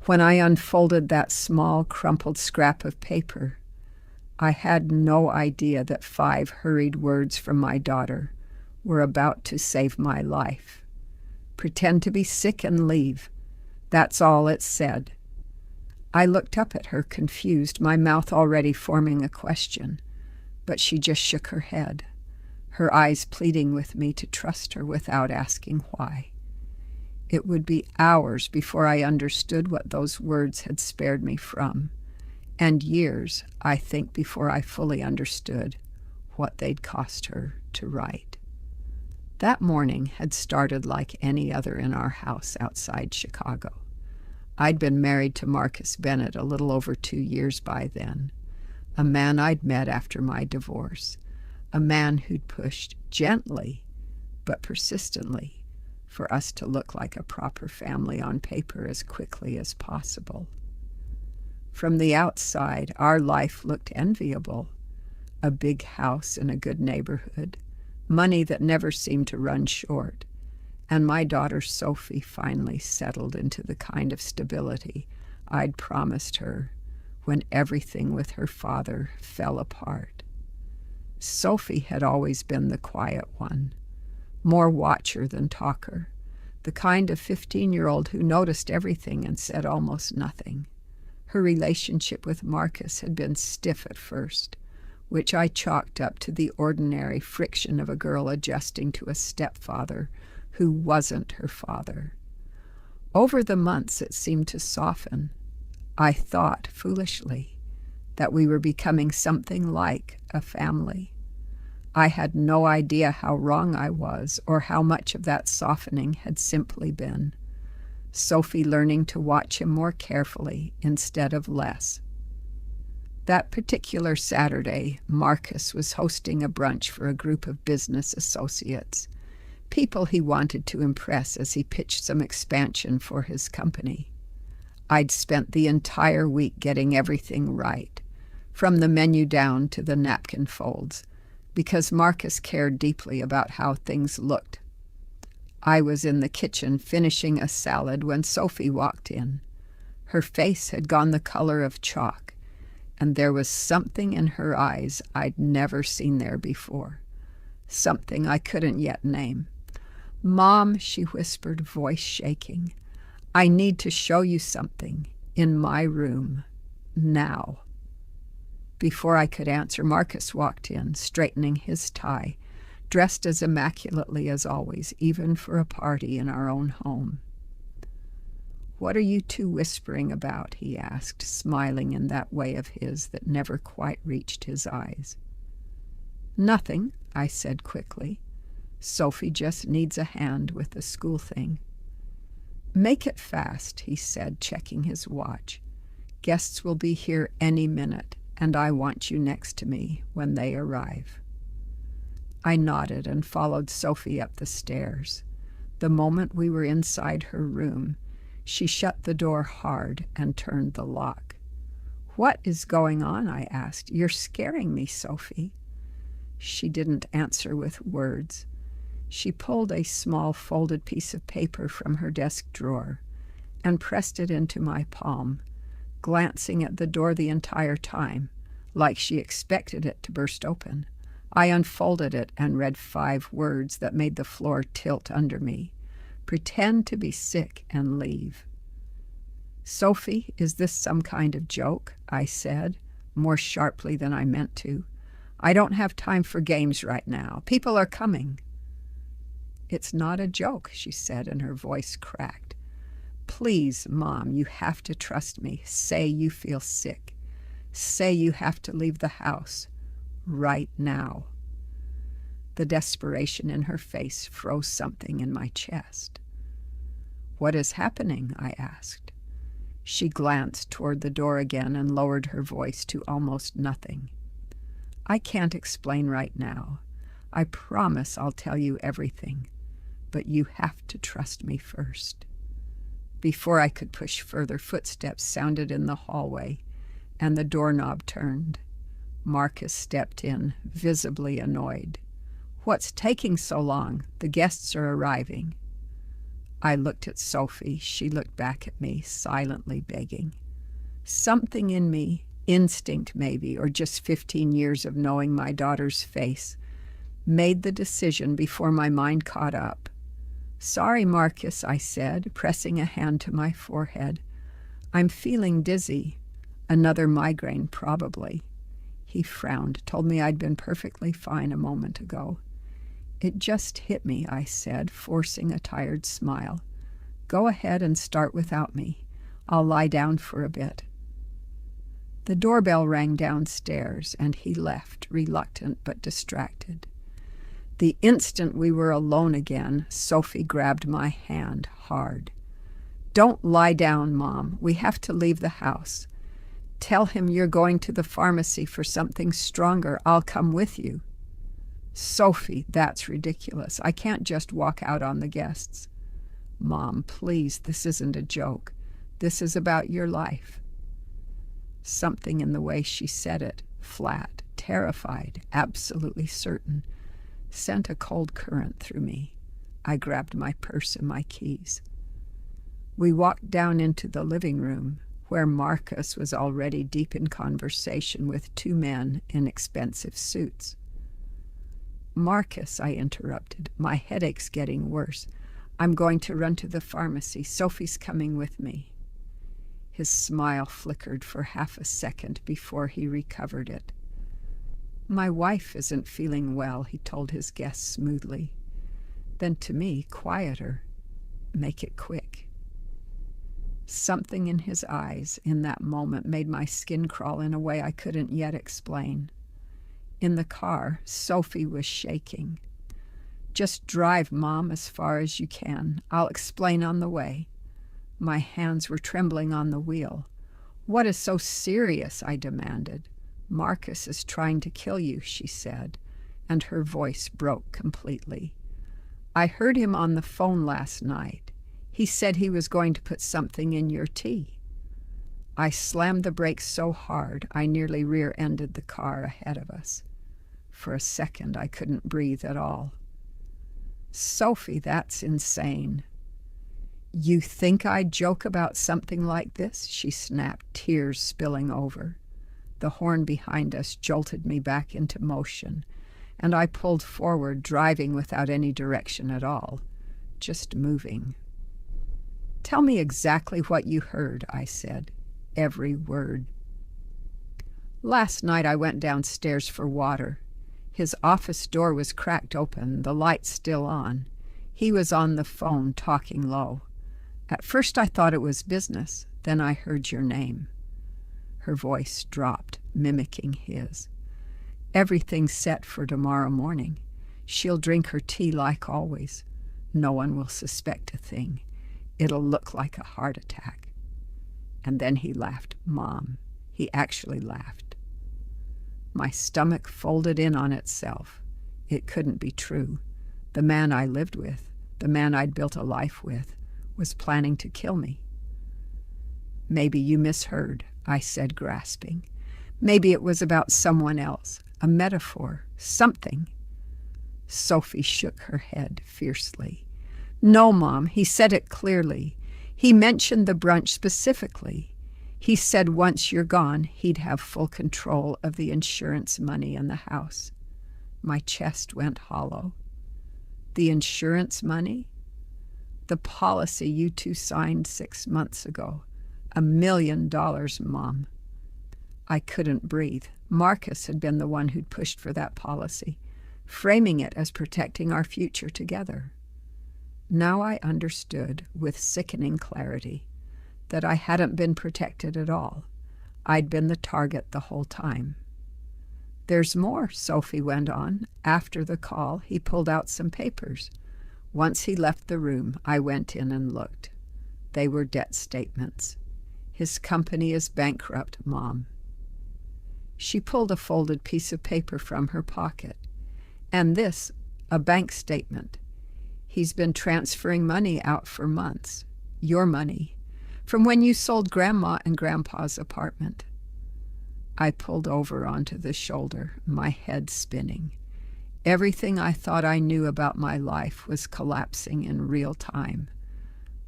When I unfolded that small, crumpled scrap of paper, I had no idea that 5 hurried words from my daughter were about to save my life. Pretend to be sick and leave. That's all it said. I looked up at her, confused, my mouth already forming a question, but she just shook her head, her eyes pleading with me to trust her without asking why. It would be hours before I understood what those words had spared me from, and years, I think, before I fully understood what they'd cost her to write. That morning had started like any other in our house outside Chicago. I'd been married to Marcus Bennett a little over 2 years by then, a man I'd met after my divorce, a man who'd pushed gently but persistently for us to look like a proper family on paper as quickly as possible. From the outside, our life looked enviable. A big house in a good neighborhood, money that never seemed to run short, and my daughter Sophie finally settled into the kind of stability I'd promised her when everything with her father fell apart. Sophie had always been the quiet one, more watcher than talker, the kind of 15-year-old who noticed everything and said almost nothing. Her relationship with Marcus had been stiff at first, which I chalked up to the ordinary friction of a girl adjusting to a stepfather who wasn't her father. Over the months it seemed to soften. I thought, foolishly, that we were becoming something like a family. I had no idea how wrong I was or how much of that softening had simply been Sophie learning to watch him more carefully instead of less. That particular Saturday, Marcus was hosting a brunch for a group of business associates, people he wanted to impress as he pitched some expansion for his company. I'd spent the entire week getting everything right, from the menu down to the napkin folds, because Marcus cared deeply about how things looked. I was in the kitchen finishing a salad when Sophie walked in. Her face had gone the color of chalk, and there was something in her eyes I'd never seen there before, something I couldn't yet name. "Mom," she whispered, voice shaking, "I need to show you something in my room now." Before I could answer, Marcus walked in, straightening his tie, dressed as immaculately as always, even for a party in our own home. "What are you two whispering about?" he asked, smiling in that way of his that never quite reached his eyes. "Nothing," I said quickly. "Sophie just needs a hand with the school thing." "Make it fast," he said, checking his watch. "Guests will be here any minute, and I want you next to me when they arrive." I nodded and followed Sophie up the stairs. The moment we were inside her room, she shut the door hard and turned the lock. "What is going on?" I asked. "You're scaring me, Sophie." She didn't answer with words. She pulled a small folded piece of paper from her desk drawer and pressed it into my palm, glancing at the door the entire time, like she expected it to burst open. I unfolded it and read 5 words that made the floor tilt under me. "Pretend to be sick and leave." "Sophie, is this some kind of joke?" I said, more sharply than I meant to. "I don't have time for games right now. People are coming." "It's not a joke," she said, and her voice cracked. "Please, Mom, you have to trust me. Say you feel sick. Say you have to leave the house. Right now." The desperation in her face froze something in my chest. "What is happening?" I asked. She glanced toward the door again and lowered her voice to almost nothing. "I can't explain right now. I promise I'll tell you everything, but you have to trust me first." Before I could push further, footsteps sounded in the hallway, and the doorknob turned. Marcus stepped in, visibly annoyed. "What's taking so long? The guests are arriving." I looked at Sophie. She looked back at me, silently begging. Something in me, instinct maybe, or just 15 years of knowing my daughter's face, made the decision before my mind caught up. "Sorry, Marcus," I said, pressing a hand to my forehead. "I'm feeling dizzy. Another migraine, probably." He frowned, told me I'd been perfectly fine a moment ago. "It just hit me," I said, forcing a tired smile. "Go ahead and start without me. I'll lie down for a bit." The doorbell rang downstairs, and he left, reluctant but distracted. The instant we were alone again, Sophie grabbed my hand hard. "Don't lie down, Mom. We have to leave the house. Tell him you're going to the pharmacy for something stronger. I'll come with you." "Sophie, that's ridiculous. I can't just walk out on the guests." "Mom, please, this isn't a joke. This is about your life." Something in the way she said it, flat, terrified, absolutely certain, sent a cold current through me. I grabbed my purse and my keys. We walked down into the living room, where Marcus was already deep in conversation with two men in expensive suits. "Marcus," I interrupted, "my headache's getting worse. I'm going to run to the pharmacy. Sophie's coming with me." His smile flickered for half a second before he recovered it. "My wife isn't feeling well," he told his guest smoothly. Then to me, quieter, "Make it quick." Something in his eyes in that moment made my skin crawl in a way I couldn't yet explain. In the car, Sophie was shaking. "Just drive, Mom, as far as you can. I'll explain on the way." My hands were trembling on the wheel. "What is so serious?" I demanded. "Marcus is trying to kill you," she said, and her voice broke completely. "I heard him on the phone last night. He said he was going to put something in your tea." I slammed the brakes so hard I nearly rear-ended the car ahead of us. For a second I couldn't breathe at all. "Sophie, that's insane." "You think I'd joke about something like this?" she snapped, tears spilling over. The horn behind us jolted me back into motion, and I pulled forward, driving without any direction at all, just moving. "Tell me exactly what you heard," I said. "Every word." "Last night I went downstairs for water. His office door was cracked open, the light still on. He was on the phone, talking low. At first I thought it was business. Then I heard your name." Her voice dropped, mimicking his. "Everything's set for tomorrow morning. She'll drink her tea like always. No one will suspect a thing. It'll look like a heart attack." And then he laughed. Mom, he actually laughed. My stomach folded in on itself. It couldn't be true. The man I lived with, the man I'd built a life with, was planning to kill me. "Maybe you misheard," I said, grasping. "Maybe it was about someone else, a metaphor, something." Sophie shook her head fiercely. "No, Mom, he said it clearly. He mentioned the brunch specifically. He said once you're gone, he'd have full control of the insurance money in the house." My chest went hollow. "The insurance money?" "The policy you two signed 6 months ago. $1 million, Mom." I couldn't breathe. Marcus had been the one who'd pushed for that policy, framing it as protecting our future together. Now I understood, with sickening clarity, that I hadn't been protected at all. I'd been the target the whole time. "There's more," Sophie went on. After the call, he pulled out some papers. Once he left the room, I went in and looked. They were debt statements. "His company is bankrupt, Mom." She pulled a folded piece of paper from her pocket. "And this, a bank statement. He's been transferring money out for months. Your money. From when you sold Grandma and Grandpa's apartment." I pulled over onto the shoulder, my head spinning. Everything I thought I knew about my life was collapsing in real time.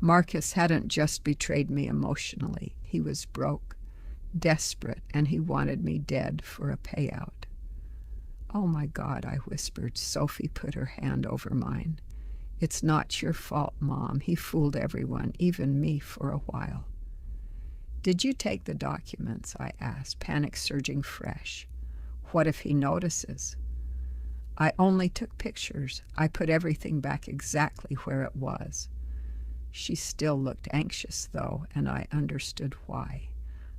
Marcus hadn't just betrayed me emotionally. He was broke, desperate, and he wanted me dead for a payout. "Oh my God," I whispered. Sophie put her hand over mine. "It's not your fault, Mom. He fooled everyone, even me for a while." "Did you take the documents?" I asked, panic surging fresh. "What if he notices?" "I only took pictures. I put everything back exactly where it was." She still looked anxious, though, and I understood why.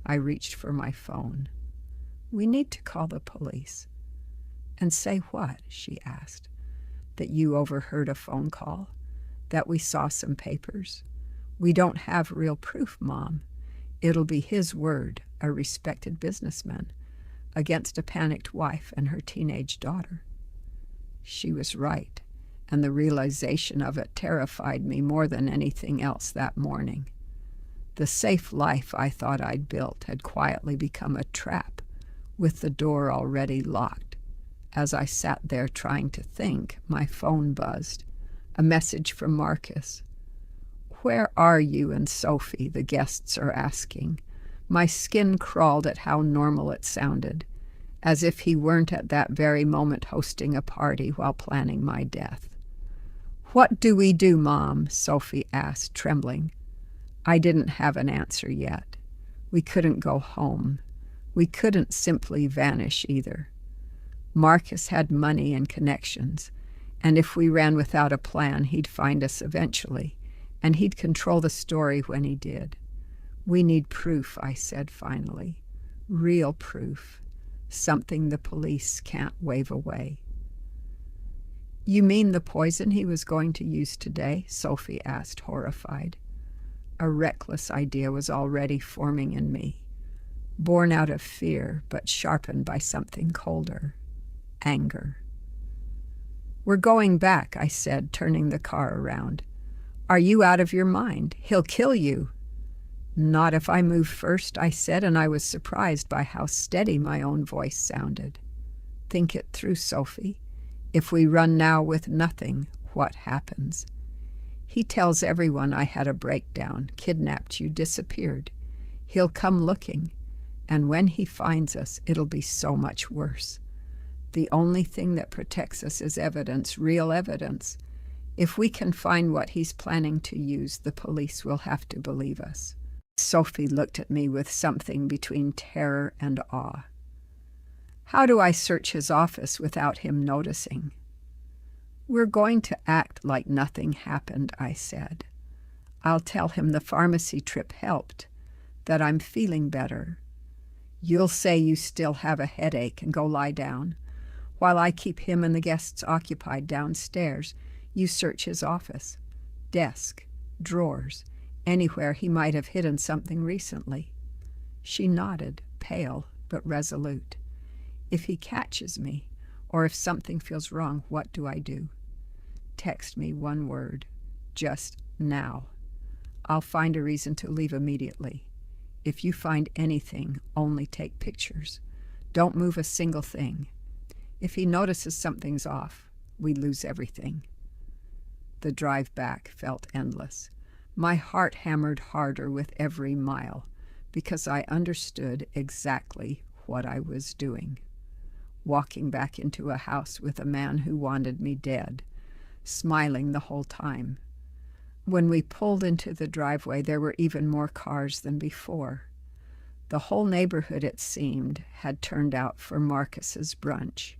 I reached for my phone. "We need to call the police." "And say what?" she asked. "That you overheard a phone call? That we saw some papers? We don't have real proof, Mom. It'll be his word, a respected businessman, against a panicked wife and her teenage daughter." She was right, and the realization of it terrified me more than anything else that morning. The safe life I thought I'd built had quietly become a trap, with the door already locked. As I sat there trying to think, my phone buzzed. A message from Marcus. "Where are you and Sophie?" the guests are asking. My skin crawled at how normal it sounded, as if he weren't at that very moment hosting a party while planning my death. "What do we do, Mom?" Sophie asked, trembling. I didn't have an answer yet. We couldn't go home. We couldn't simply vanish either. Marcus had money and connections, and if we ran without a plan, he'd find us eventually, and he'd control the story when he did. "We need proof," I said finally. "Real proof. Something the police can't wave away." "You mean the poison he was going to use today?" Sophie asked, horrified. A reckless idea was already forming in me, born out of fear, but sharpened by something colder. Anger. "We're going back," I said, turning the car around. "Are you out of your mind? He'll kill you." "Not if I move first," I said, and I was surprised by how steady my own voice sounded. "Think it through, Sophie. If we run now with nothing, what happens? He tells everyone I had a breakdown, kidnapped you, disappeared. He'll come looking, and when he finds us, it'll be so much worse. The only thing that protects us is evidence, real evidence. If we can find what he's planning to use, the police will have to believe us." Sophie looked at me with something between terror and awe. "How do I search his office without him noticing?" "We're going to act like nothing happened," I said. "I'll tell him the pharmacy trip helped, that I'm feeling better. You'll say you still have a headache and go lie down. While I keep him and the guests occupied downstairs, you search his office, desk, drawers, anywhere he might have hidden something recently." She nodded, pale but resolute. "If he catches me, or if something feels wrong, what do I do?" "Text me one word, just now. I'll find a reason to leave immediately. If you find anything, only take pictures. Don't move a single thing. If he notices something's off, we lose everything." The drive back felt endless. My heart hammered harder with every mile, because I understood exactly what I was doing. Walking back into a house with a man who wanted me dead, smiling the whole time. When we pulled into the driveway, there were even more cars than before. The whole neighborhood, it seemed, had turned out for Marcus's brunch.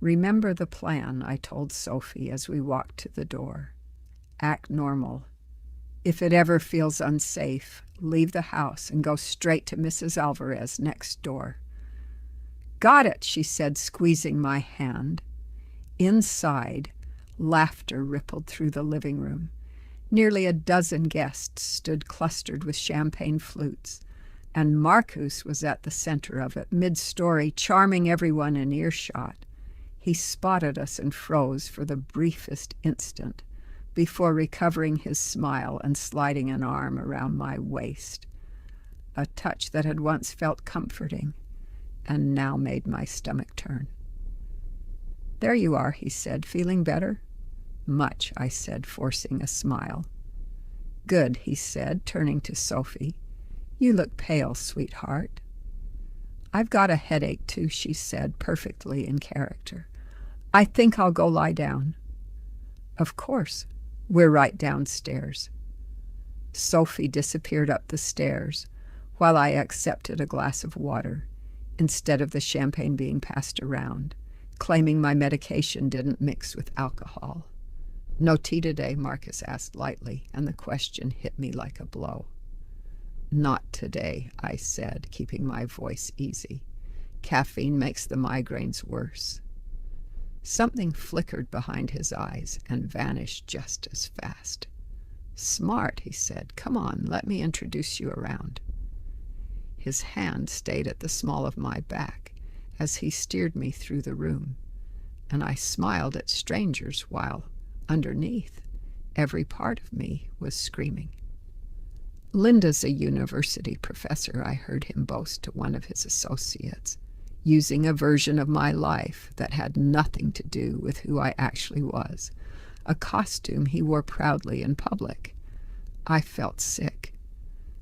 "Remember the plan," I told Sophie as we walked to the door. "Act normal. If it ever feels unsafe, leave the house and go straight to Mrs. Alvarez next door." "Got it," she said, squeezing my hand. Inside, laughter rippled through the living room. Nearly a dozen guests stood clustered with champagne flutes, and Marcus was at the center of it, mid-story, charming everyone in earshot. He spotted us and froze for the briefest instant, before recovering his smile and sliding an arm around my waist. A touch that had once felt comforting, and now made my stomach turn. "There you are," he said. "Feeling better?" "Much," I said, forcing a smile. Good, he said, turning to Sophie. You look pale, sweetheart. I've got a headache, too, she said, perfectly in character. I think I'll go lie down. Of course. We're right downstairs. Sophie disappeared up the stairs while I accepted a glass of water instead of the champagne being passed around, claiming my medication didn't mix with alcohol. No tea today, Marcus asked lightly, and the question hit me like a blow. Not today, I said, keeping my voice easy. Caffeine makes the migraines worse. Something flickered behind his eyes and vanished just as fast. Smart, he said. Come on, let me introduce you around. His hand stayed at the small of my back as he steered me through the room, and I smiled at strangers while, underneath, every part of me was screaming. Linda's a university professor, I heard him boast to one of his associates, using a version of my life that had nothing to do with who I actually was, a costume he wore proudly in public. I felt sick.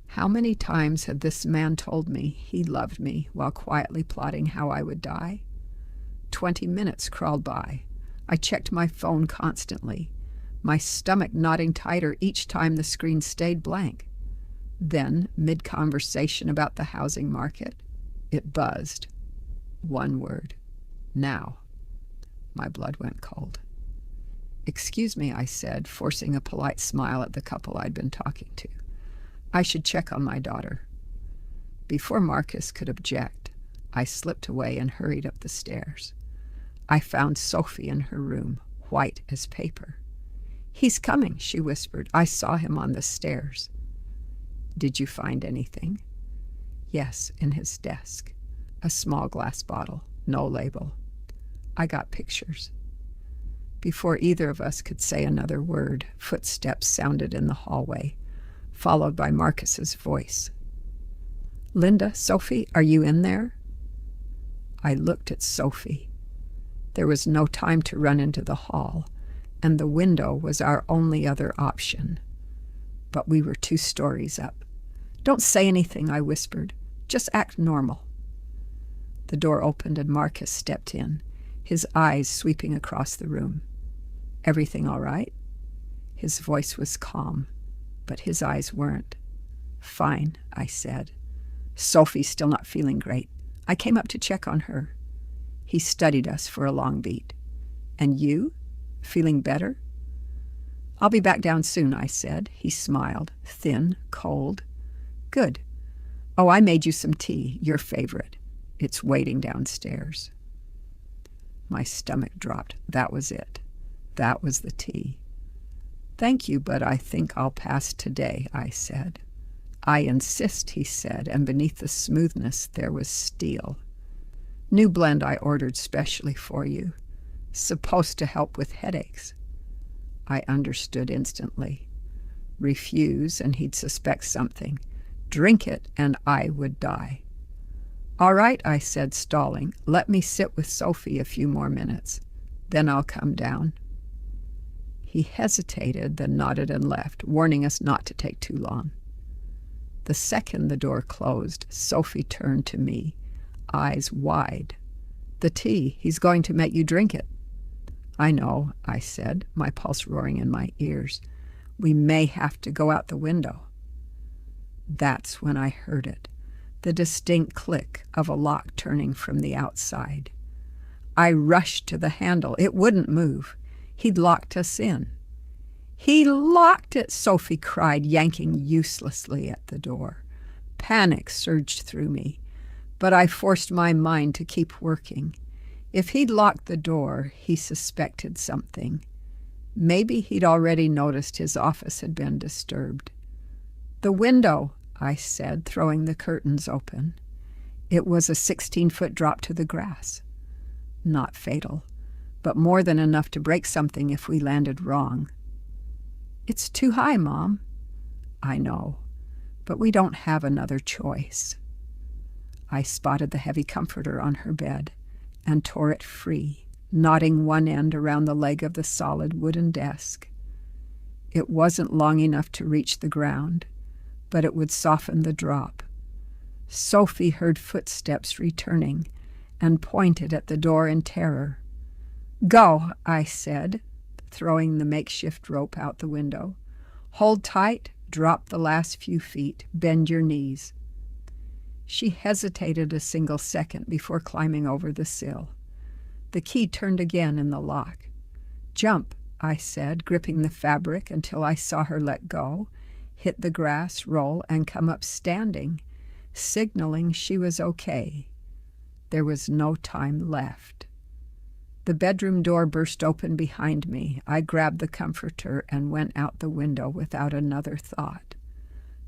How many times had this man told me he loved me while quietly plotting how I would die? 20 minutes crawled by. I checked my phone constantly, my stomach knotting tighter each time the screen stayed blank. Then, mid-conversation about the housing market, it buzzed. One word. Now. My blood went cold. Excuse me, I said, forcing a polite smile at the couple I'd been talking to. I should check on my daughter. Before Marcus could object, I slipped away and hurried up the stairs. I found Sophie in her room, white as paper. He's coming, she whispered. I saw him on the stairs. Did you find anything? Yes, in his desk. A small glass bottle, no label. I got pictures. Before either of us could say another word, footsteps sounded in the hallway, followed by Marcus's voice. Linda, Sophie, are you in there? I looked at Sophie. There was no time to run into the hall, and the window was our only other option. But we were 2 stories up. Don't say anything, I whispered. Just act normal. The door opened and Marcus stepped in, his eyes sweeping across the room. Everything all right? His voice was calm, but his eyes weren't. Fine, I said. Sophie's still not feeling great. I came up to check on her. He studied us for a long beat. And you? Feeling better? I'll be back down soon, I said. He smiled, thin, cold. Good. Oh, I made you some tea, your favorite. It's waiting downstairs. My stomach dropped. That was it. That was the tea. Thank you, but I think I'll pass today, I said. I insist, he said, and beneath the smoothness there was steel. New blend I ordered specially for you. Supposed to help with headaches. I understood instantly. Refuse, and he'd suspect something. Drink it, and I would die. All right, I said, stalling. Let me sit with Sophie a few more minutes. Then I'll come down. He hesitated, then nodded and left, warning us not to take too long. The second the door closed, Sophie turned to me, eyes wide. The tea, he's going to make you drink it. I know, I said, my pulse roaring in my ears. We may have to go out the window. That's when I heard it, the distinct click of a lock turning from the outside. I rushed to the handle. It wouldn't move. He'd locked us in. He locked it, Sophie cried, yanking uselessly at the door. Panic surged through me, but I forced my mind to keep working. If he'd locked the door, he suspected something. Maybe he'd already noticed his office had been disturbed. The window, I said, throwing the curtains open. It was a 16-foot drop to the grass. Not fatal, but more than enough to break something if we landed wrong. It's too high, Mom. I know, but we don't have another choice. I spotted the heavy comforter on her bed and tore it free, knotting one end around the leg of the solid wooden desk. It wasn't long enough to reach the ground, but it would soften the drop. Sophie heard footsteps returning and pointed at the door in terror. "Go," I said, throwing the makeshift rope out the window. "Hold tight, drop the last few feet, bend your knees." She hesitated a single second before climbing over the sill. The key turned again in the lock. "Jump," I said, gripping the fabric until I saw her let go, hit the grass, roll, and come up standing, signaling she was okay. There was no time left. The bedroom door burst open behind me. I grabbed the comforter and went out the window without another thought,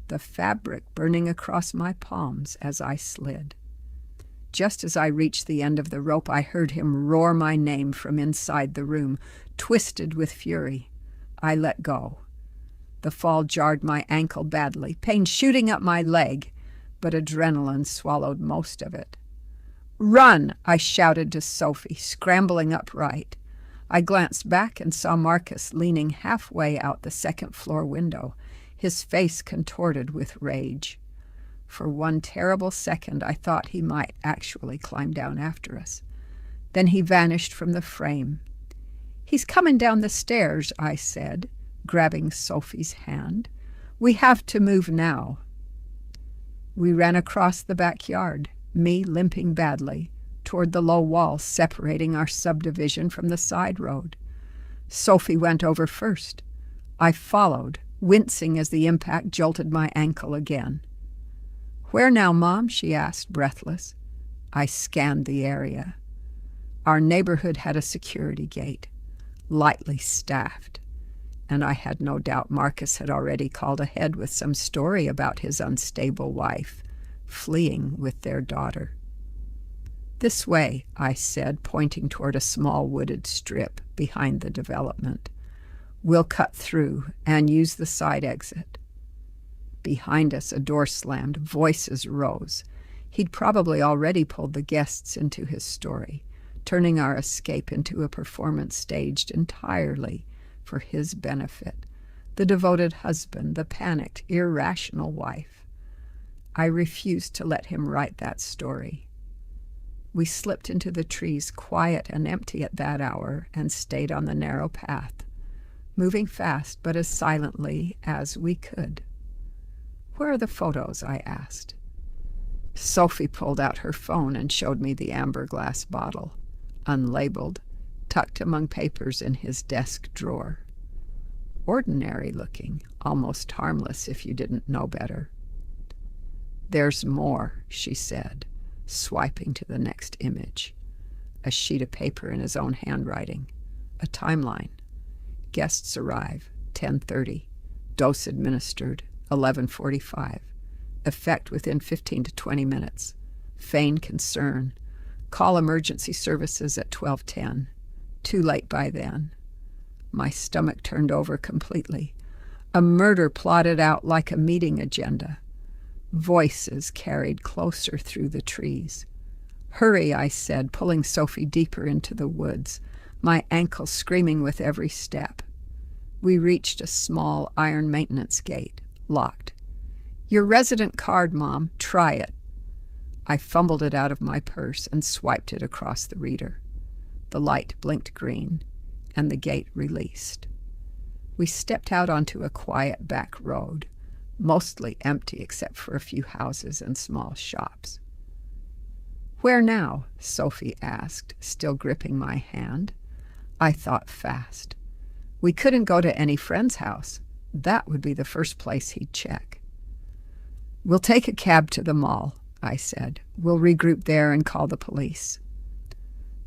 the fabric burning across my palms as I slid. Just as I reached the end of the rope, I heard him roar my name from inside the room, twisted with fury. I let go. The fall jarred my ankle badly, pain shooting up my leg, but adrenaline swallowed most of it. "Run!" I shouted to Sophie, scrambling upright. I glanced back and saw Marcus leaning halfway out the second-floor window, his face contorted with rage. For one terrible second, I thought he might actually climb down after us. Then he vanished from the frame. "He's coming down the stairs," I said, grabbing Sophie's hand. "We have to move now." We ran across the backyard, me limping badly, toward the low wall separating our subdivision from the side road. Sophie went over first. I followed, wincing as the impact jolted my ankle again. "Where now, Mom?" she asked, breathless. I scanned the area. Our neighborhood had a security gate, lightly staffed, and I had no doubt Marcus had already called ahead with some story about his unstable wife fleeing with their daughter. "This way," I said, pointing toward a small wooded strip behind the development. "We'll cut through and use the side exit." Behind us, a door slammed. Voices rose. He'd probably already pulled the guests into his story, turning our escape into a performance staged entirely for his benefit. The devoted husband, the panicked, irrational wife. I refused to let him write that story. We slipped into the trees, quiet and empty at that hour, and stayed on the narrow path, moving fast but as silently as we could. "Where are the photos?" I asked. Sophie pulled out her phone and showed me the amber glass bottle, unlabeled, tucked among papers in his desk drawer. Ordinary looking, almost harmless if you didn't know better. "There's more," she said, swiping to the next image. A sheet of paper in his own handwriting. A timeline. Guests arrive, 10:30. Dose administered, 11:45. Effect within 15 to 20 minutes. Feign concern. Call emergency services at 12:10. Too late by then. My stomach turned over completely. A murder plotted out like a meeting agenda. Voices carried closer through the trees. "Hurry," I said, pulling Sophie deeper into the woods, my ankle screaming with every step. We reached a small iron maintenance gate, locked. "Your resident card, Mom. Try it." I fumbled it out of my purse and swiped it across the reader. The light blinked green, and the gate released. We stepped out onto a quiet back road, mostly empty except for a few houses and small shops. "Where now?" Sophie asked, still gripping my hand. I thought fast. We couldn't go to any friend's house. That would be the first place he'd check. "We'll take a cab to the mall," I said. "We'll regroup there and call the police."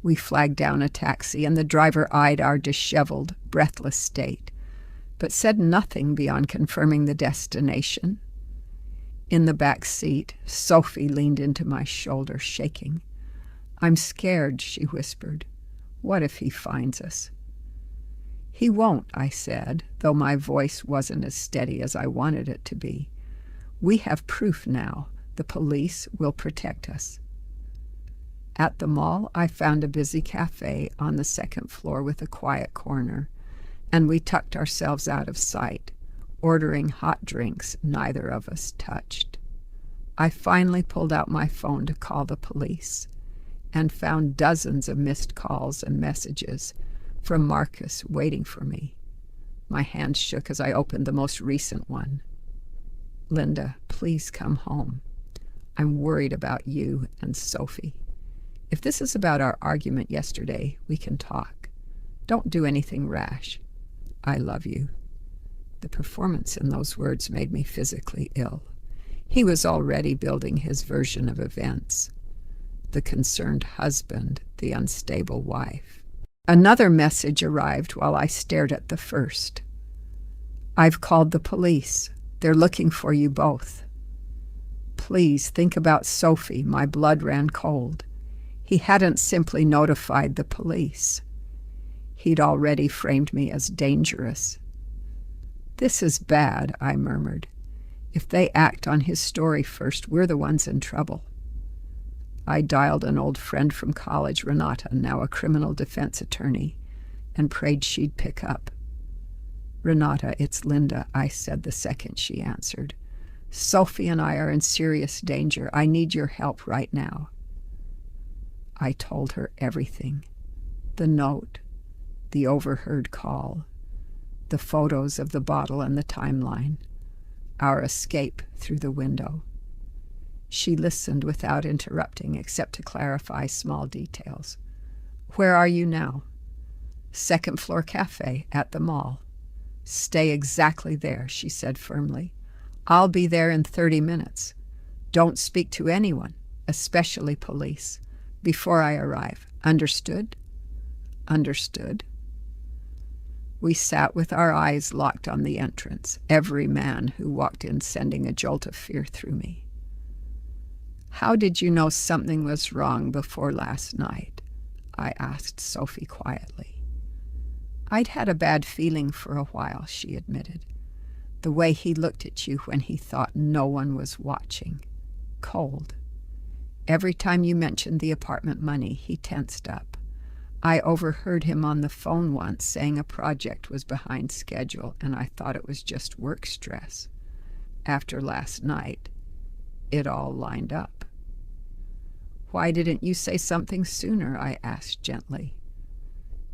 We flagged down a taxi, and the driver eyed our disheveled, breathless state, but said nothing beyond confirming the destination. In the back seat, Sophie leaned into my shoulder, shaking. "I'm scared," she whispered. "What if he finds us?" "He won't," I said, though my voice wasn't as steady as I wanted it to be. "We have proof now. The police will protect us." At the mall, I found a busy cafe on the second floor with a quiet corner. and we tucked ourselves out of sight, ordering hot drinks neither of us touched. I finally pulled out my phone to call the police and found dozens of missed calls and messages from Marcus waiting for me. My hand shook as I opened the most recent one. "Linda, please come home. I'm worried about you and Sophie. If this is about our argument yesterday, we can talk. Don't do anything rash. I love you." The performance in those words made me physically ill. He was already building his version of events. The concerned husband, the unstable wife. Another message arrived while I stared at the first. "I've called the police. They're looking for you both. Please think about Sophie." My blood ran cold. He hadn't simply notified the police. He'd already framed me as dangerous. "This is bad," I murmured. "If they act on his story first, we're the ones in trouble." I dialed an old friend from college, Renata, now a criminal defense attorney, and prayed she'd pick up. "Renata, it's Linda," I said the second she answered. "Sophie and I are in serious danger. I need your help right now." I told her everything. The note, the overheard call, the photos of the bottle and the timeline, our escape through the window. She listened without interrupting except to clarify small details. "Where are you now?" "Second floor cafe at the mall." "Stay exactly there," she said firmly. "I'll be there in 30 minutes. Don't speak to anyone, especially police, before I arrive. Understood?" "Understood." We sat with our eyes locked on the entrance, every man who walked in sending a jolt of fear through me. "How did you know something was wrong before last night?" I asked Sophie quietly. "I'd had a bad feeling for a while," she admitted. "The way he looked at you when he thought no one was watching. Cold. Every time you mentioned the apartment money, he tensed up. I overheard him on the phone once saying a project was behind schedule, and I thought it was just work stress. After last night, it all lined up." "Why didn't you say something sooner?" I asked gently.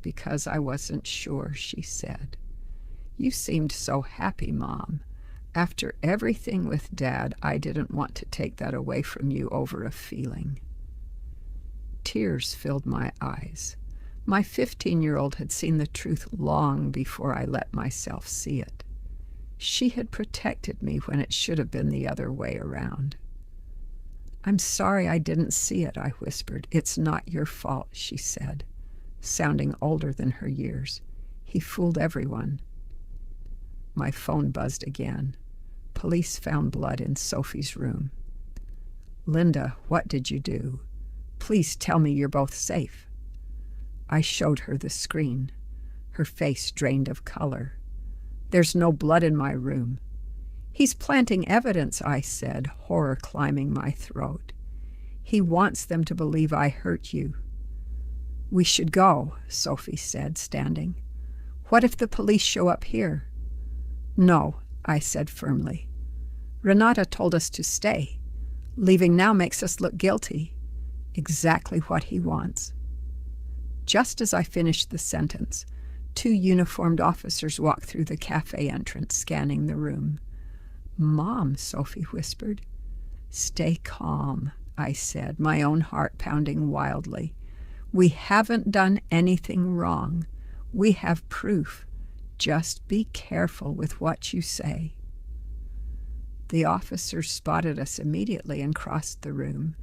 "Because I wasn't sure," she said. "You seemed so happy, Mom. After everything with Dad, I didn't want to take that away from you over a feeling." Tears filled my eyes. My 15-year-old had seen the truth long before I let myself see it. She had protected me when it should have been the other way around. "I'm sorry I didn't see it," I whispered. "It's not your fault," she said, sounding older than her years. "He fooled everyone." My phone buzzed again. Police found blood in Sophie's room. "Linda, what did you do? Please tell me you're both safe." I showed her the screen. Her face drained of color. "There's no blood in my room." "He's planting evidence," I said, horror climbing my throat. "He wants them to believe I hurt you." "We should go," Sophie said, standing. "What if the police show up here?" "No," I said firmly. "Renata told us to stay. Leaving now makes us look guilty." "Exactly what he wants." Just as I finished the sentence, 2 uniformed officers walked through the cafe entrance, scanning the room. "Mom," Sophie whispered. "Stay calm," I said, my own heart pounding wildly. "We haven't done anything wrong. We have proof. Just be careful with what you say." The officers spotted us immediately and crossed the room,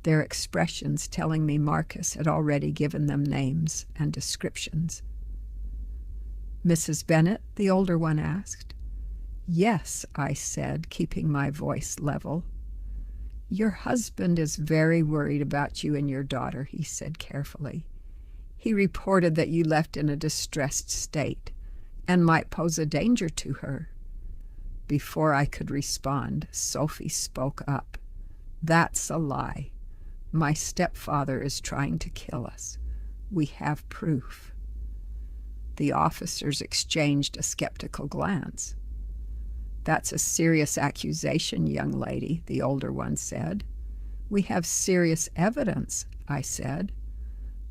their expressions telling me Marcus had already given them names and descriptions. "Mrs. Bennett?" the older one asked. "Yes," I said, keeping my voice level. "Your husband is very worried about you and your daughter," he said carefully. "He reported that you left in a distressed state and might pose a danger to her." Before I could respond, Sophie spoke up. "That's a lie. My stepfather is trying to kill us. We have proof." The officers exchanged a skeptical glance. "That's a serious accusation, young lady," the older one said. "We have serious evidence," I said.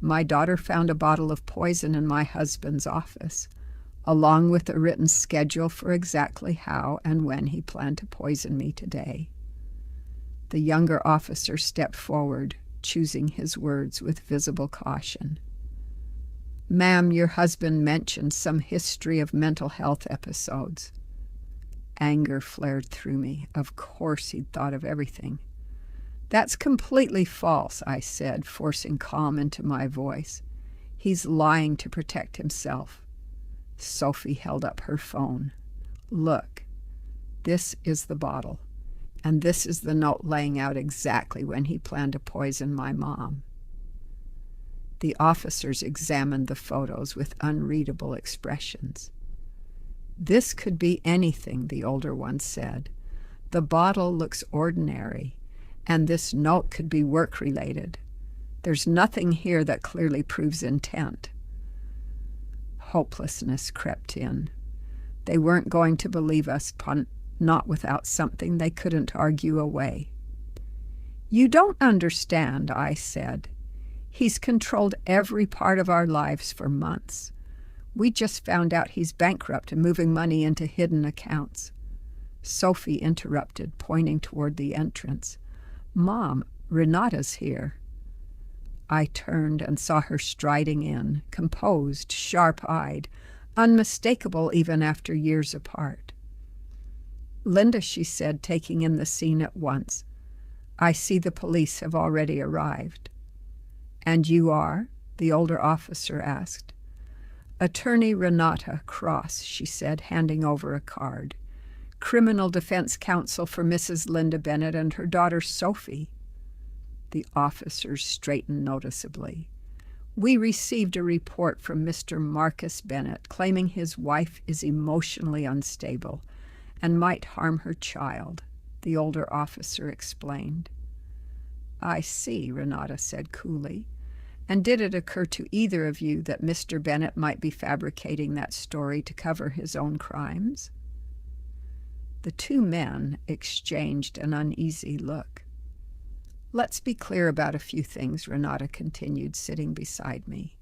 "My daughter found a bottle of poison in my husband's office, along with a written schedule for exactly how and when he planned to poison me today." The younger officer stepped forward, choosing his words with visible caution. "Ma'am, your husband mentioned some history of mental health episodes." Anger flared through me. Of course he'd thought of everything. "That's completely false," I said, forcing calm into my voice. "He's lying to protect himself." Sophie held up her phone. "Look, this is the bottle, and this is the note laying out exactly when he planned to poison my mom." The officers examined the photos with unreadable expressions. "This could be anything," the older one said. "The bottle looks ordinary, and this note could be work-related. There's nothing here that clearly proves intent." Hopelessness crept in. They weren't going to believe us, not without something they couldn't argue away. "You don't understand," I said. "He's controlled every part of our lives for months. We just found out he's bankrupt and moving money into hidden accounts." Sophie interrupted, pointing toward the entrance. "Mom, Renata's here." I turned and saw her striding in, composed, sharp-eyed, unmistakable even after years apart. "Linda," she said, taking in the scene at once, "I see the police have already arrived." "And you are?" the older officer asked. "Attorney Renata Cross," she said, handing over a card. "Criminal defense counsel for Mrs. Linda Bennett and her daughter Sophie." The officers straightened noticeably. "We received a report from Mr. Marcus Bennett claiming his wife is emotionally unstable and might harm her child," the older officer explained. "I see," Renata said coolly. "And did it occur to either of you that Mr. Bennett might be fabricating that story to cover his own crimes?" The two men exchanged an uneasy look. "Let's be clear about a few things," Renata continued, sitting beside me.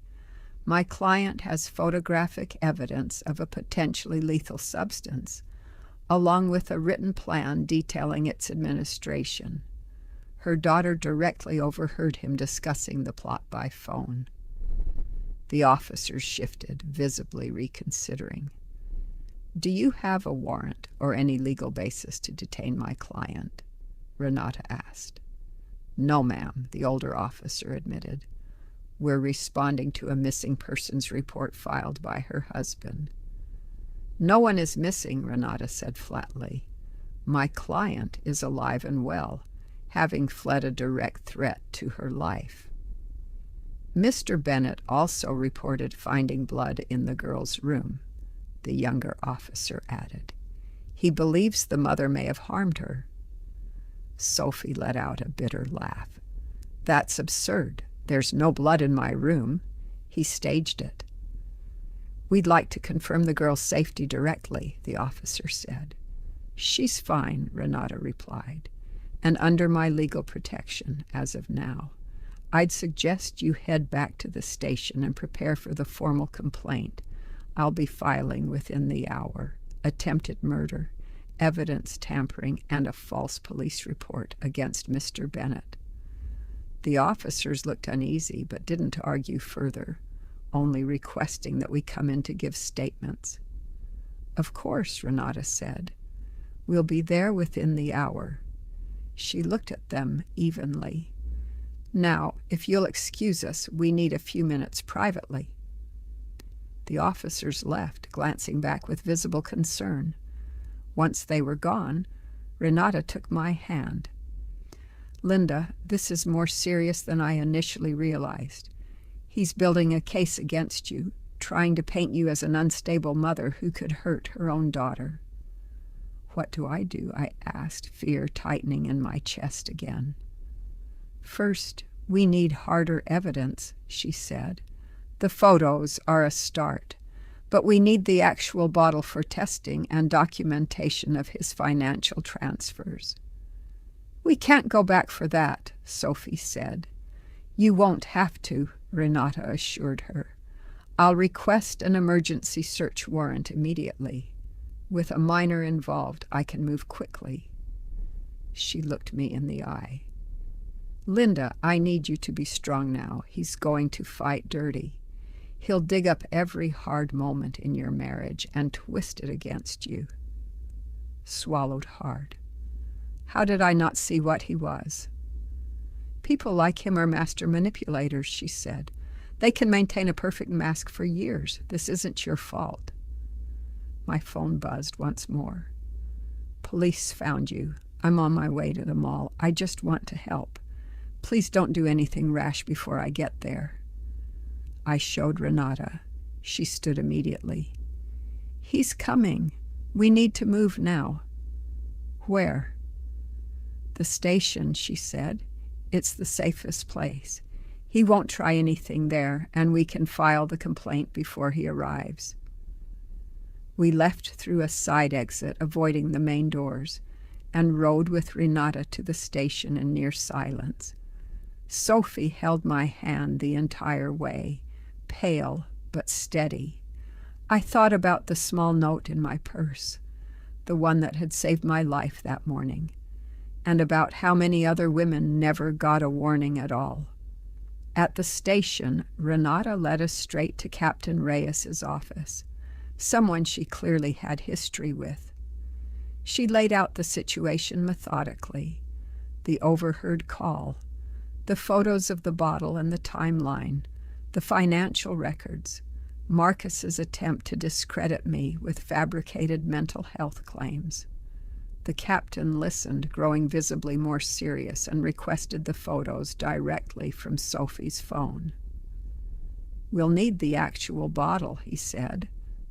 "My client has photographic evidence of a potentially lethal substance, along with a written plan detailing its administration. Her daughter directly overheard him discussing the plot by phone." The officers shifted, visibly reconsidering. "Do you have a warrant or any legal basis to detain my client?" Renata asked. "No, ma'am," the older officer admitted. "We're responding to a missing persons report filed by her husband." "No one is missing," Renata said flatly. "My client is alive and well, having fled a direct threat to her life." "Mr. Bennett also reported finding blood in the girl's room," the younger officer added. "He believes the mother may have harmed her." Sophie let out a bitter laugh. "That's absurd. There's no blood in my room. He staged it." "We'd like to confirm the girl's safety directly," the officer said. "She's fine," Renata replied, "and under my legal protection as of now. I'd suggest you head back to the station and prepare for the formal complaint I'll be filing within the hour: attempted murder, evidence tampering, and a false police report against Mr. Bennett." The officers looked uneasy but didn't argue further, only requesting that we come in to give statements. "Of course," Renata said. "We'll be there within the hour." She looked at them evenly. "Now, if you'll excuse us, we need a few minutes privately." The officers left, glancing back with visible concern. Once they were gone, Renata took my hand. "Linda, this is more serious than I initially realized. He's building a case against you, trying to paint you as an unstable mother who could hurt her own daughter." "What do?" I asked, fear tightening in my chest again. "First, we need harder evidence," she said. "The photos are a start, But we need the actual bottle for testing and documentation of his financial transfers. We can't go back for that, Sophie said. You won't have to, Renata assured her. I'll request an emergency search warrant immediately. With a minor involved, I can move quickly. She looked me in the eye. Linda, I need you to be strong now. He's going to fight dirty. He'll dig up every hard moment in your marriage and twist it against you. Swallowed hard. How did I not see what he was? People like him are master manipulators, she said. They can maintain a perfect mask for years. This isn't your fault. My phone buzzed once more. Police found you. I'm on my way to the mall. I just want to help. Please don't do anything rash before I get there. I showed Renata. She stood immediately. He's coming. We need to move now. Where? The station, she said. It's the safest place. He won't try anything there, and we can file the complaint before he arrives. We left through a side exit, avoiding the main doors, and rode with Renata to the station in near silence. Sophie held my hand the entire way, pale but steady. I thought about the small note in my purse, the one that had saved my life that morning, and about how many other women never got a warning at all. At the station, Renata led us straight to Captain Reyes's office, someone she clearly had history with. She laid out the situation methodically, the overheard call, the photos of the bottle and the timeline, the financial records, Marcus's attempt to discredit me with fabricated mental health claims. The captain listened, growing visibly more serious, and requested the photos directly from Sophie's phone. We'll need the actual bottle, he said.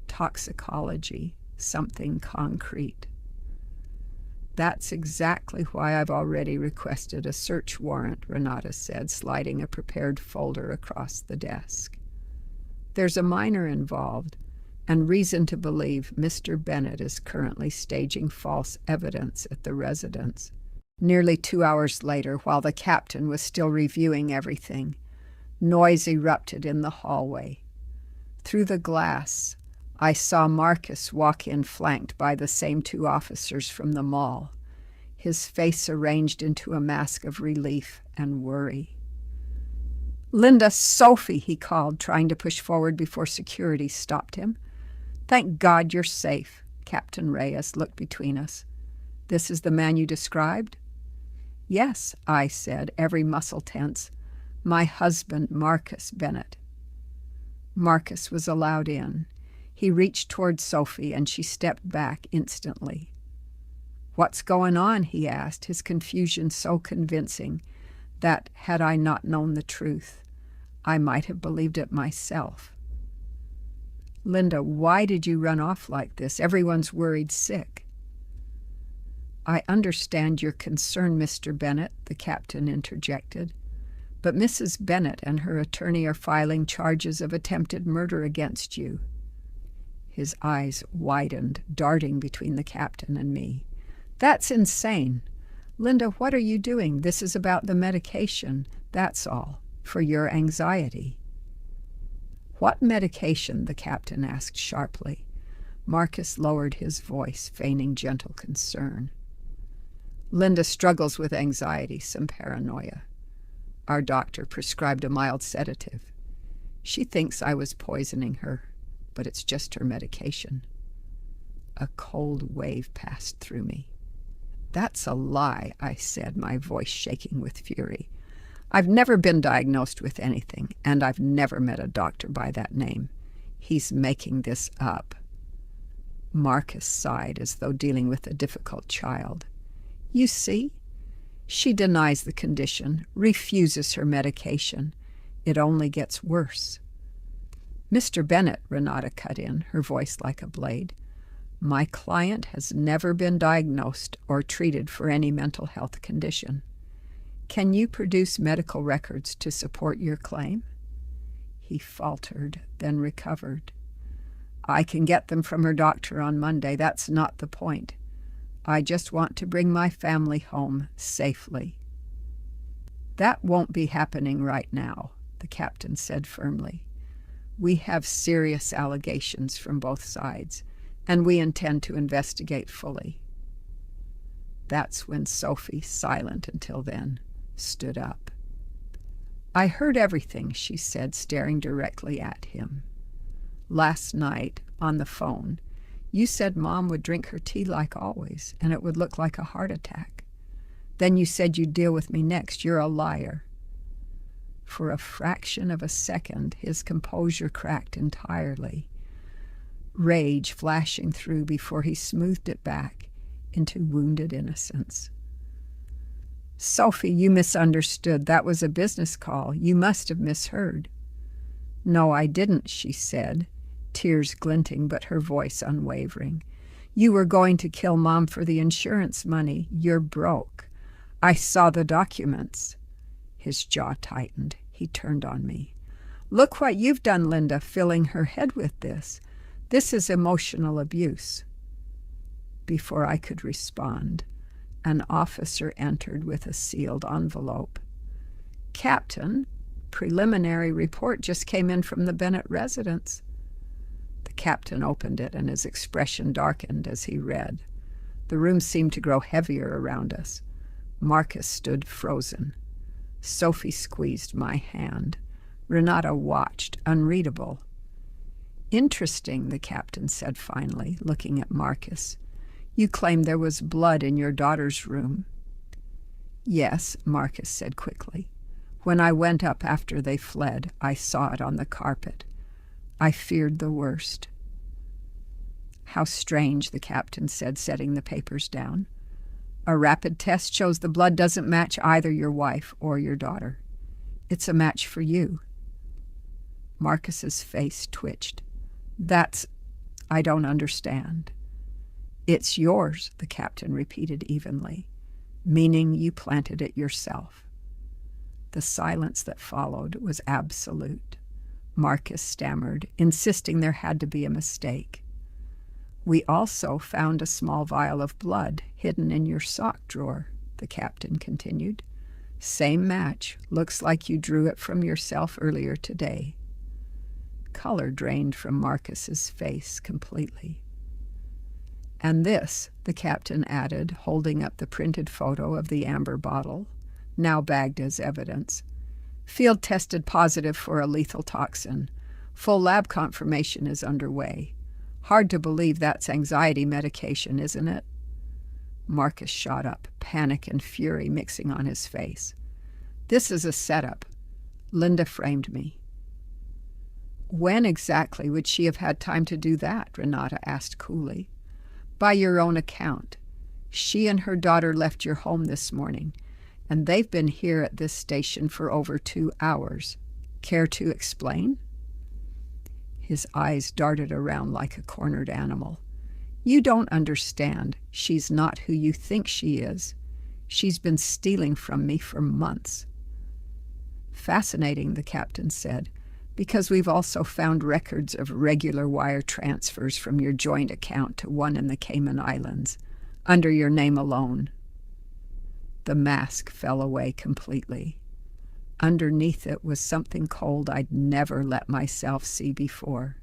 Toxicology, something concrete. That's exactly why I've already requested a search warrant, Renata said, sliding a prepared folder across the desk. There's a minor involved, and reason to believe Mr. Bennett is currently staging false evidence at the residence. Nearly 2 hours later, while the captain was still reviewing everything, noise erupted in the hallway. Through the glass, I saw Marcus walk in flanked by the same 2 officers from the mall, his face arranged into a mask of relief and worry. Linda, Sophie, he called, trying to push forward before security stopped him. Thank God you're safe. Captain Reyes looked between us. This is the man you described? Yes, I said, every muscle tense. My husband, Marcus Bennett. Marcus was allowed in. He reached toward Sophie, and she stepped back instantly. What's going on? He asked, his confusion so convincing that, had I not known the truth, I might have believed it myself. Linda, why did you run off like this? Everyone's worried sick. I understand your concern, Mr. Bennett, the captain interjected, but Mrs. Bennett and her attorney are filing charges of attempted murder against you. His eyes widened, darting between the captain and me. That's insane. Linda, what are you doing? This is about the medication, that's all, for your anxiety. What medication? The captain asked sharply. Marcus lowered his voice, feigning gentle concern. Linda struggles with anxiety, some paranoia. Our doctor prescribed a mild sedative. She thinks I was poisoning her, but it's just her medication. A cold wave passed through me. That's a lie, I said, my voice shaking with fury. I've never been diagnosed with anything, and I've never met a doctor by that name. He's making this up. Marcus sighed as though dealing with a difficult child. You see? She denies the condition, refuses her medication. It only gets worse. Mr. Bennett, Renata cut in, her voice like a blade. My client has never been diagnosed or treated for any mental health condition. Can you produce medical records to support your claim? He faltered, then recovered. I can get them from her doctor on Monday. That's not the point. I just want to bring my family home safely. That won't be happening right now, the captain said firmly. We have serious allegations from both sides, and we intend to investigate fully. That's when Sophie, silent until then, stood up. I heard everything, she said, staring directly at him. Last night, on the phone, you said Mom would drink her tea like always, and it would look like a heart attack. Then you said you'd deal with me next. You're a liar. For a fraction of a second, his composure cracked entirely, rage flashing through before he smoothed it back into wounded innocence. Sophie, you misunderstood. That was a business call. You must have misheard. No, I didn't, she said, tears glinting but her voice unwavering. You were going to kill Mom for the insurance money. You're broke. I saw the documents. His jaw tightened. He turned on me. Look what you've done, Linda, filling her head with this. This is emotional abuse. Before I could respond, an officer entered with a sealed envelope. Captain, preliminary report just came in from the Bennett residence. The captain opened it, and his expression darkened as he read. The room seemed to grow heavier around us. Marcus stood frozen. Sophie squeezed my hand. Renata watched, unreadable. Interesting, the captain said finally, looking at Marcus. You claim there was blood in your daughter's room. Yes, Marcus said quickly. When I went up after they fled, I saw it on the carpet. I feared the worst. How strange, the captain said, setting the papers down. A rapid test shows the blood doesn't match either your wife or your daughter. It's a match for you. Marcus's face twitched. I don't understand. It's yours, the captain repeated evenly, meaning you planted it yourself. The silence that followed was absolute. Marcus stammered, insisting there had to be a mistake. We also found a small vial of blood hidden in your sock drawer, the captain continued. Same match. Looks like you drew it from yourself earlier today. Color drained from Marcus's face completely. And this, the captain added, holding up the printed photo of the amber bottle, now bagged as evidence. Field tested positive for a lethal toxin. Full lab confirmation is underway. Hard to believe that's anxiety medication, isn't it? Marcus shot up, panic and fury mixing on his face. This is a setup. Linda framed me. When exactly would she have had time to do that? Renata asked coolly. By your own account. She and her daughter left your home this morning, and they've been here at this station for over 2 hours. Care to explain? His eyes darted around like a cornered animal. You don't understand. She's not who you think she is. She's been stealing from me for months. Fascinating, the captain said, because we've also found records of regular wire transfers from your joint account to one in the Cayman Islands, under your name alone. The mask fell away completely. Underneath it was something cold I'd never let myself see before.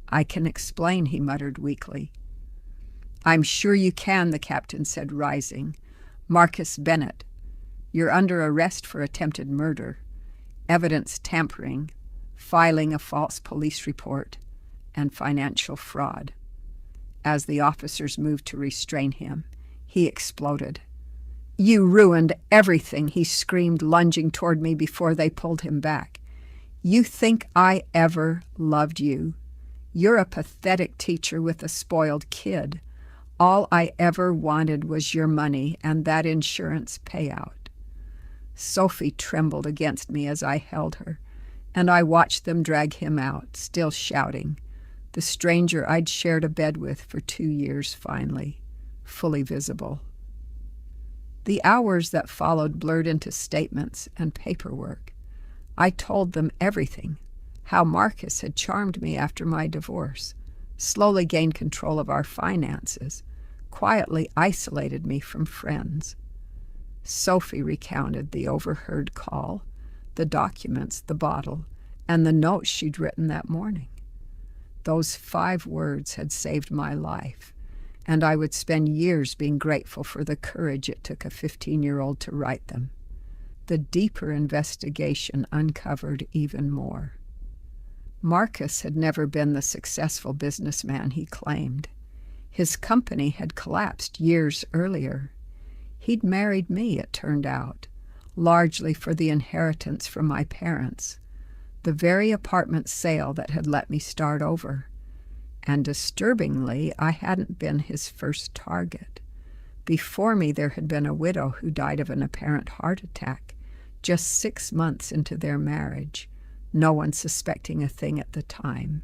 I can explain, he muttered weakly. I'm sure you can, the captain said, rising. Marcus Bennett, you're under arrest for attempted murder, evidence tampering, filing a false police report, and financial fraud. As the officers moved to restrain him, he exploded. You ruined everything, he screamed, lunging toward me before they pulled him back. You think I ever loved you? You're a pathetic teacher with a spoiled kid. All I ever wanted was your money and that insurance payout. Sophie trembled against me as I held her, and I watched them drag him out, still shouting. The stranger I'd shared a bed with for 2 years finally, fully visible. The hours that followed blurred into statements and paperwork. I told them everything. how Marcus had charmed me after my divorce, slowly gained control of our finances, quietly isolated me from friends. Sophie recounted the overheard call, the documents, the bottle, and the notes she'd written that morning. Those 5 words had saved my life, and I would spend years being grateful for the courage it took a 15-year-old to write them. The deeper investigation uncovered even more. Marcus had never been the successful businessman he claimed. His company had collapsed years earlier. He'd married me, it turned out, largely for the inheritance from my parents, the very apartment sale that had let me start over. And disturbingly, I hadn't been his first target. Before me, there had been a widow who died of an apparent heart attack just 6 months into their marriage, no one suspecting a thing at the time.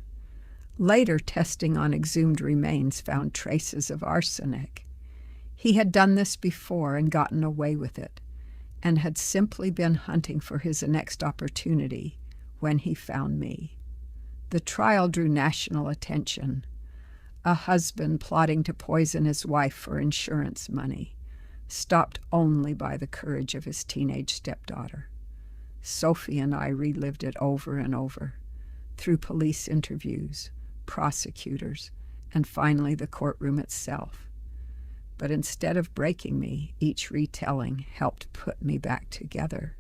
Later, testing on exhumed remains found traces of arsenic. He had done this before and gotten away with it, and had simply been hunting for his next opportunity when he found me. The trial drew national attention. A husband plotting to poison his wife for insurance money, stopped only by the courage of his teenage stepdaughter. Sophie and I relived it over and over, through police interviews, prosecutors, and finally the courtroom itself. But instead of breaking me, each retelling helped put me back together.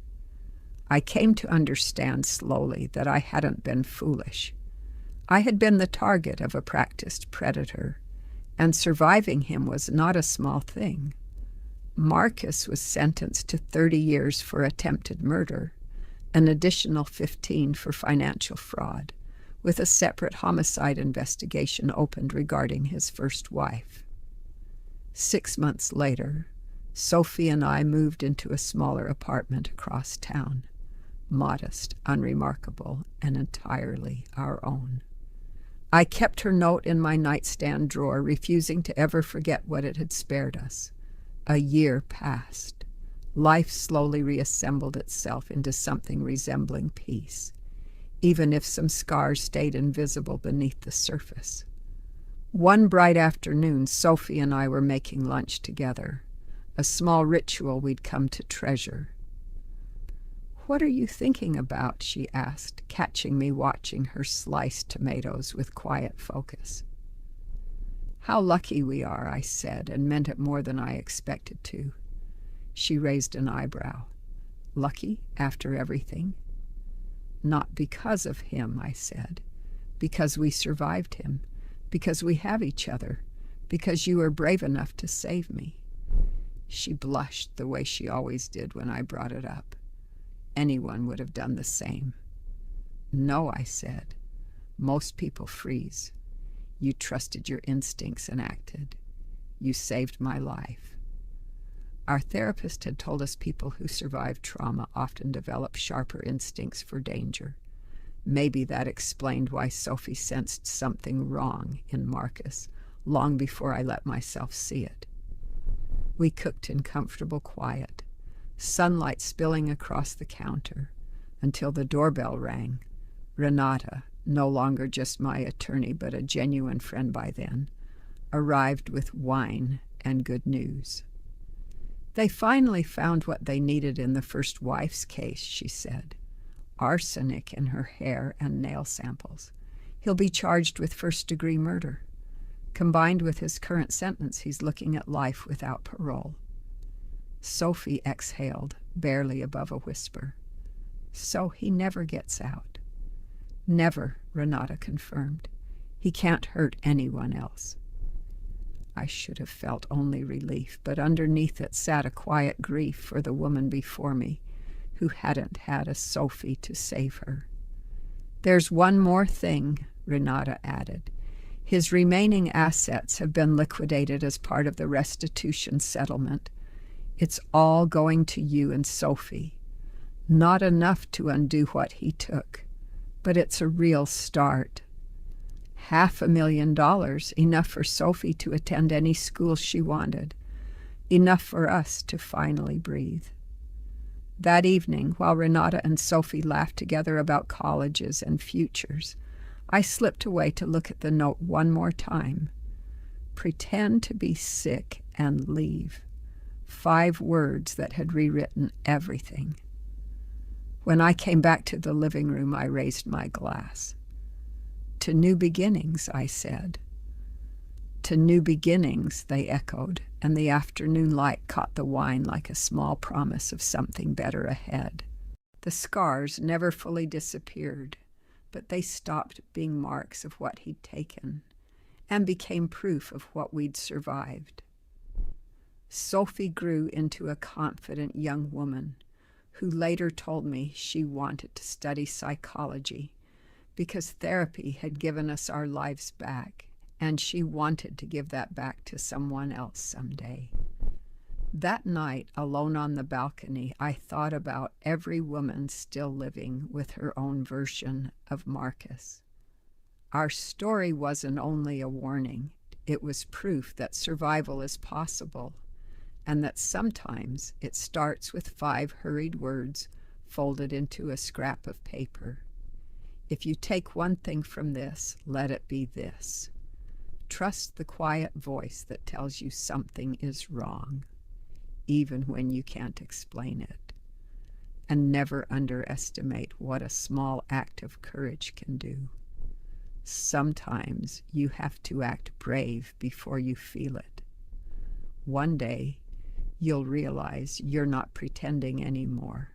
I came to understand slowly that I hadn't been foolish. I had been the target of a practiced predator, and surviving him was not a small thing. Marcus was sentenced to 30 years for attempted murder, an additional 15 for financial fraud, with a separate homicide investigation opened regarding his first wife. 6 months later, Sophie and I moved into a smaller apartment across town, modest, unremarkable, and entirely our own. I kept her note in my nightstand drawer, refusing to ever forget what it had spared us. A year passed. Life slowly reassembled itself into something resembling peace, even if some scars stayed invisible beneath the surface. One bright afternoon, Sophie and I were making lunch together, a small ritual we'd come to treasure. "What are you thinking about?" she asked, catching me watching her slice tomatoes with quiet focus. "How lucky we are," I said, and meant it more than I expected to. She raised an eyebrow. "Lucky after everything?" "Not because of him," I said. "Because we survived him. Because we have each other. Because you were brave enough to save me." She blushed the way she always did when I brought it up. Anyone would have done the same. "No," I said. "Most people freeze. You trusted your instincts and acted. You saved my life." Our therapist had told us people who survive trauma often develop sharper instincts for danger. Maybe that explained why Sophie sensed something wrong in Marcus long before I let myself see it. We cooked in comfortable quiet, sunlight spilling across the counter, until the doorbell rang. Renata, no longer just my attorney but a genuine friend by then, arrived with wine and good news. "They finally found what they needed in the first wife's case," she said. "Arsenic in her hair and nail samples. He'll be charged with first-degree murder. Combined with his current sentence, he's looking at life without parole." Sophie exhaled, barely above a whisper. "So he never gets out?" "Never," Renata confirmed. "He can't hurt anyone else." I should have felt only relief, but underneath it sat a quiet grief for the woman before me, who hadn't had a Sophie to save her. "There's one more thing," Renata added. "His remaining assets have been liquidated as part of the restitution settlement. It's all going to you and Sophie. Not enough to undo what he took, but it's a real start. $500,000, enough for Sophie to attend any school she wanted. Enough for us to finally breathe." That evening, while Renata and Sophie laughed together about colleges and futures, I slipped away to look at the note one more time. Pretend to be sick and leave. 5 words that had rewritten everything. When I came back to the living room, I raised my glass. To new beginnings, I said. To new beginnings, they echoed, and the afternoon light caught the wine like a small promise of something better ahead. The scars never fully disappeared, but they stopped being marks of what he'd taken and became proof of what we'd survived. Sophie grew into a confident young woman who later told me she wanted to study psychology because therapy had given us our lives back, and she wanted to give that back to someone else someday. That night, alone on the balcony, I thought about every woman still living with her own version of Marcus. Our story wasn't only a warning, it was proof that survival is possible, and that sometimes it starts with 5 hurried words folded into a scrap of paper. If you take one thing from this, let it be this. Trust the quiet voice that tells you something is wrong, even when you can't explain it. And never underestimate what a small act of courage can do. Sometimes you have to act brave before you feel it. One day, you'll realize you're not pretending anymore.